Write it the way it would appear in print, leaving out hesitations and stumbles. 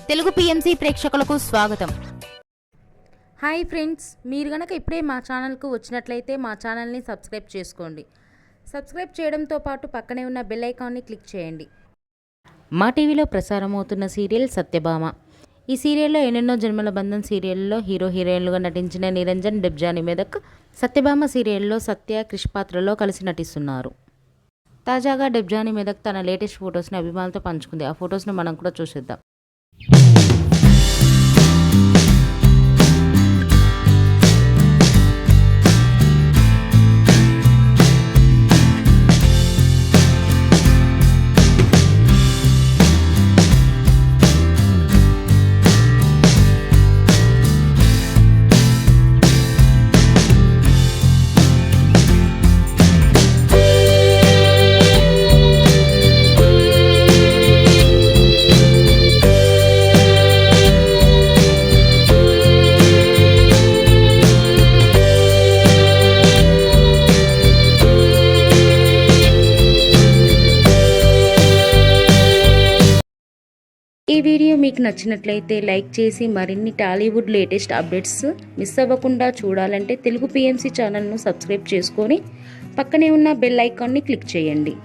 Telugu PMC ప్రేక్షకులకు స్వాగతం. Hi friends, మీరు గనక ఇప్పుడే మా ఛానల్కు వచ్చినట్లయితే మా ఛానల్ని సబ్స్క్రైబ్ చేసుకోండి. సబ్స్క్రైబ్ చేయడంతో పాటు పక్కనే ఉన్న బెల్ ఐకాన్ని క్లిక్ చేయండి. మా టీవీలో ప్రసారమవుతున్న సీరియల్ సత్యభామ. ఈ సీరియల్లో ఎన్నెన్నో జన్మల బంధం సీరియల్లో హీరో హీరోయిన్లుగా నటించిన నిరంజన్, డెబ్జానీ మెదక్ సత్యభామ సీరియల్లో సత్య, క్రిష్ పాత్రలో కలిసి నటిస్తున్నారు. తాజాగా డెబ్జానీ మెదక్ తన లేటెస్ట్ ఫొటోస్ని అభిమానులతో పంచుకుంది. ఆ ఫొటోస్ని మనం కూడా చూసేద్దాం. ఈ వీడియో మీకు నచ్చినట్లయితే లైక్ చేసి మరిన్ని టాలీవుడ్ లేటెస్ట్ అప్డేట్స్ మిస్ అవ్వకుండా చూడాలంటే తెలుగు పిఎంసి ఛానల్ను సబ్స్క్రైబ్ చేసుకొని పక్కనే ఉన్న బెల్ ఐకాన్ని క్లిక్ చేయండి.